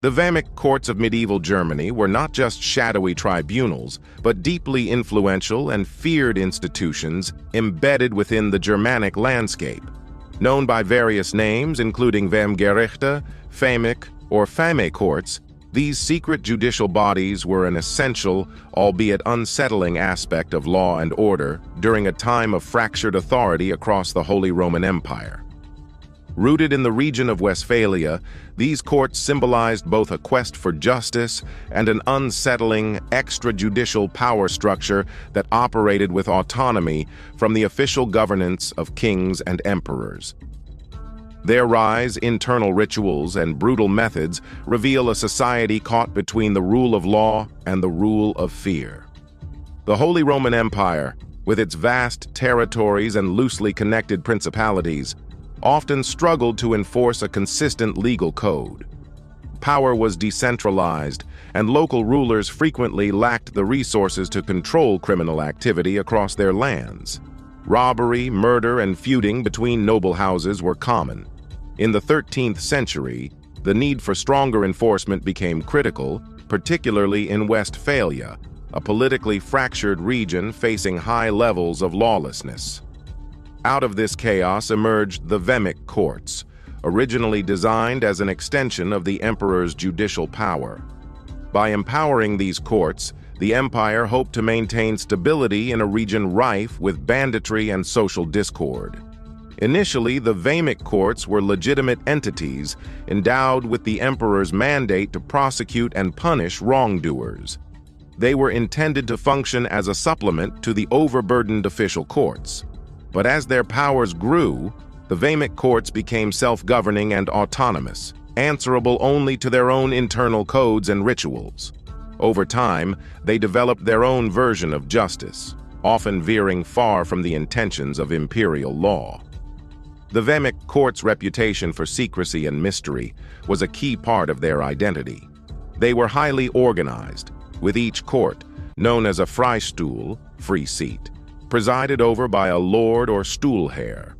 The Vehmic courts of medieval Germany were not just shadowy tribunals, but deeply influential and feared institutions embedded within the Germanic landscape. Known by various names, including Vehmgerichte, Vehmic, or Fame courts, these secret judicial bodies were an essential, albeit unsettling aspect of law and order during a time of fractured authority across the Holy Roman Empire. Rooted in the region of Westphalia, these courts symbolized both a quest for justice and an unsettling, extrajudicial power structure that operated with autonomy from the official governance of kings and emperors. Their rise, internal rituals, and brutal methods reveal a society caught between the rule of law and the rule of fear. The Holy Roman Empire, with its vast territories and loosely connected principalities, often struggled to enforce a consistent legal code. Power was decentralized, and local rulers frequently lacked the resources to control criminal activity across their lands. Robbery, murder, and feuding between noble houses were common. In the 13th century, the need for stronger enforcement became critical, particularly in Westphalia, a politically fractured region facing high levels of lawlessness. Out of this chaos emerged the Vehmic courts, originally designed as an extension of the emperor's judicial power. By empowering these courts, the empire hoped to maintain stability in a region rife with banditry and social discord. Initially, the Vehmic courts were legitimate entities endowed with the emperor's mandate to prosecute and punish wrongdoers. They were intended to function as a supplement to the overburdened official courts. But as their powers grew, the Vehmic courts became self-governing and autonomous, answerable only to their own internal codes and rituals. Over time, they developed their own version of justice, often veering far from the intentions of imperial law. The Vehmic courts' reputation for secrecy and mystery was a key part of their identity. They were highly organized, with each court, known as a Freistuhl, free seat, presided over by a lord or stoolherr.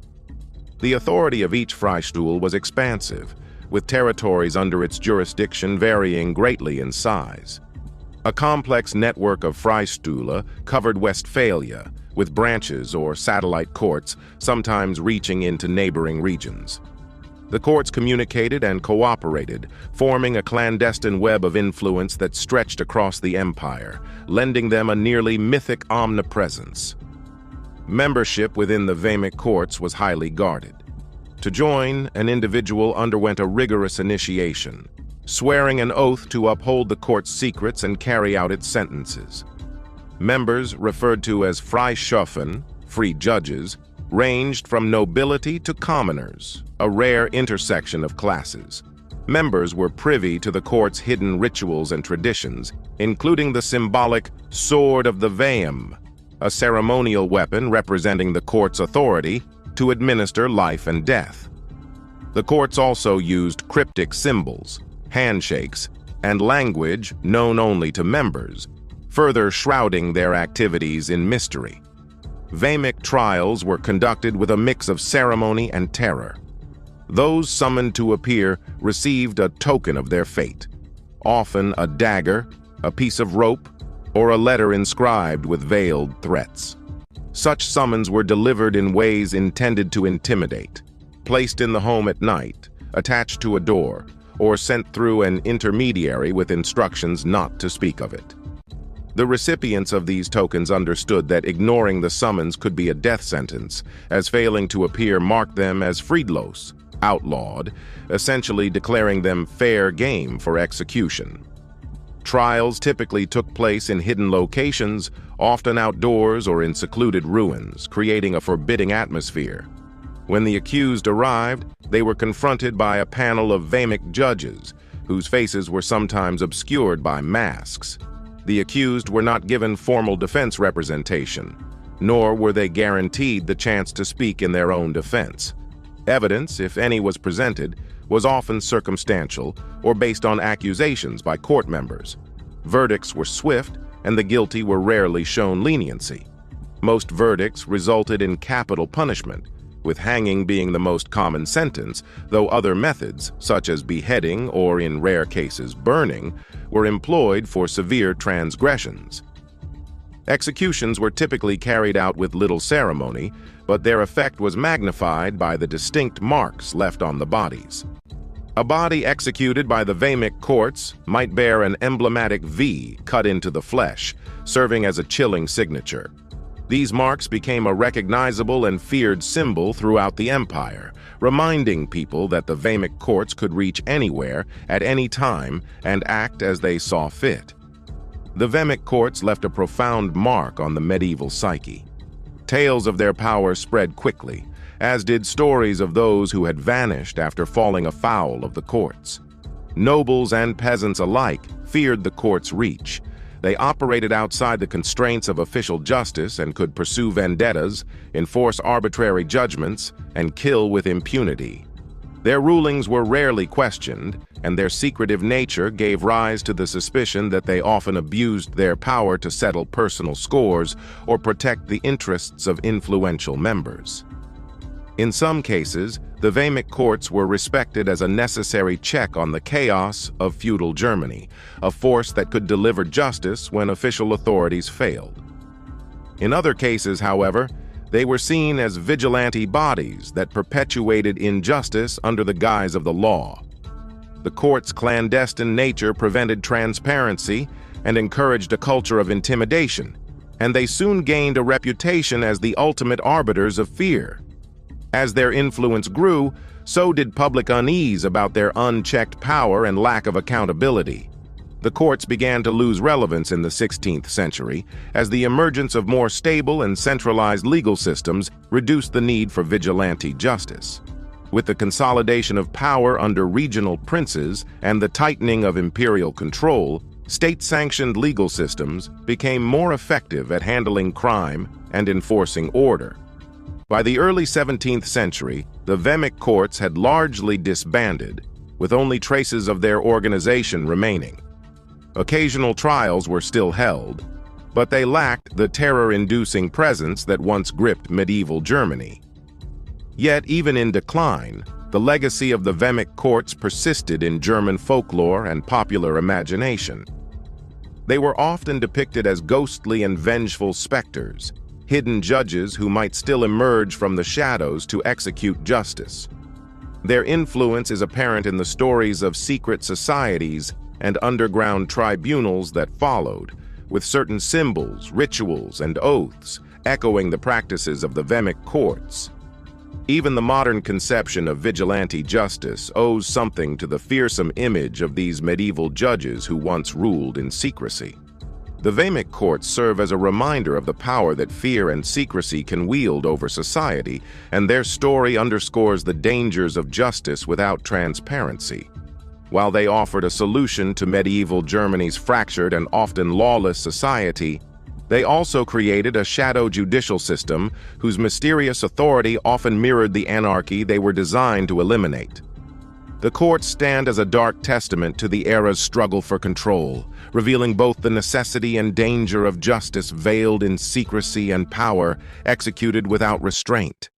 The authority of each Freistuhl was expansive, with territories under its jurisdiction varying greatly in size. A complex network of Freistühle covered Westphalia, with branches or satellite courts sometimes reaching into neighboring regions. The courts communicated and cooperated, forming a clandestine web of influence that stretched across the empire, lending them a nearly mythic omnipresence. Membership within the Vehmic courts was highly guarded. To join, an individual underwent a rigorous initiation, swearing an oath to uphold the court's secrets and carry out its sentences. Members, referred to as Freischofen, free judges, ranged from nobility to commoners, a rare intersection of classes. Members were privy to the court's hidden rituals and traditions, including the symbolic Sword of the Vehm, a ceremonial weapon representing the court's authority to administer life and death. The courts also used cryptic symbols, handshakes, and language known only to members, further shrouding their activities in mystery. Vehmic trials were conducted with a mix of ceremony and terror. Those summoned to appear received a token of their fate, often a dagger, a piece of rope, or a letter inscribed with veiled threats. Such summons were delivered in ways intended to intimidate, placed in the home at night, attached to a door, or sent through an intermediary with instructions not to speak of it. The recipients of these tokens understood that ignoring the summons could be a death sentence, as failing to appear marked them as friedlos, outlawed, essentially declaring them fair game for execution. Trials typically took place in hidden locations, often outdoors or in secluded ruins, creating a forbidding atmosphere. When the accused arrived, they were confronted by a panel of Vehmic judges, whose faces were sometimes obscured by masks. The accused were not given formal defense representation, nor were they guaranteed the chance to speak in their own defense. Evidence, if any was presented, was often circumstantial or based on accusations by court members. Verdicts were swift, and the guilty were rarely shown leniency. Most verdicts resulted in capital punishment, with hanging being the most common sentence, though other methods, such as beheading or, in rare cases, burning, were employed for severe transgressions. Executions were typically carried out with little ceremony, but their effect was magnified by the distinct marks left on the bodies. A body executed by the Vehmic courts might bear an emblematic V cut into the flesh, serving as a chilling signature. These marks became a recognizable and feared symbol throughout the empire, reminding people that the Vehmic courts could reach anywhere, at any time, and act as they saw fit. The Vehmic courts left a profound mark on the medieval psyche. Tales of their power spread quickly, as did stories of those who had vanished after falling afoul of the courts. Nobles and peasants alike feared the court's reach. They operated outside the constraints of official justice and could pursue vendettas, enforce arbitrary judgments, and kill with impunity. Their rulings were rarely questioned, and their secretive nature gave rise to the suspicion that they often abused their power to settle personal scores or protect the interests of influential members. In some cases, the Vehmic courts were respected as a necessary check on the chaos of feudal Germany, a force that could deliver justice when official authorities failed. In other cases, however, they were seen as vigilante bodies that perpetuated injustice under the guise of the law. The court's clandestine nature prevented transparency and encouraged a culture of intimidation, and they soon gained a reputation as the ultimate arbiters of fear. As their influence grew, so did public unease about their unchecked power and lack of accountability. The courts began to lose relevance in the 16th century as the emergence of more stable and centralized legal systems reduced the need for vigilante justice. With the consolidation of power under regional princes and the tightening of imperial control, state-sanctioned legal systems became more effective at handling crime and enforcing order. By the early 17th century, the Vehmic courts had largely disbanded, with only traces of their organization remaining. Occasional trials were still held, but they lacked the terror-inducing presence that once gripped medieval Germany. Yet, even in decline, the legacy of the Vehmic courts persisted in German folklore and popular imagination. They were often depicted as ghostly and vengeful specters, hidden judges who might still emerge from the shadows to execute justice. Their influence is apparent in the stories of secret societies and underground tribunals that followed, with certain symbols, rituals, and oaths echoing the practices of the Vehmic courts. Even the modern conception of vigilante justice owes something to the fearsome image of these medieval judges who once ruled in secrecy. The Vehmic courts serve as a reminder of the power that fear and secrecy can wield over society, and their story underscores the dangers of justice without transparency. While they offered a solution to medieval Germany's fractured and often lawless society, they also created a shadow judicial system whose mysterious authority often mirrored the anarchy they were designed to eliminate. The courts stand as a dark testament to the era's struggle for control, revealing both the necessity and danger of justice veiled in secrecy and power executed without restraint.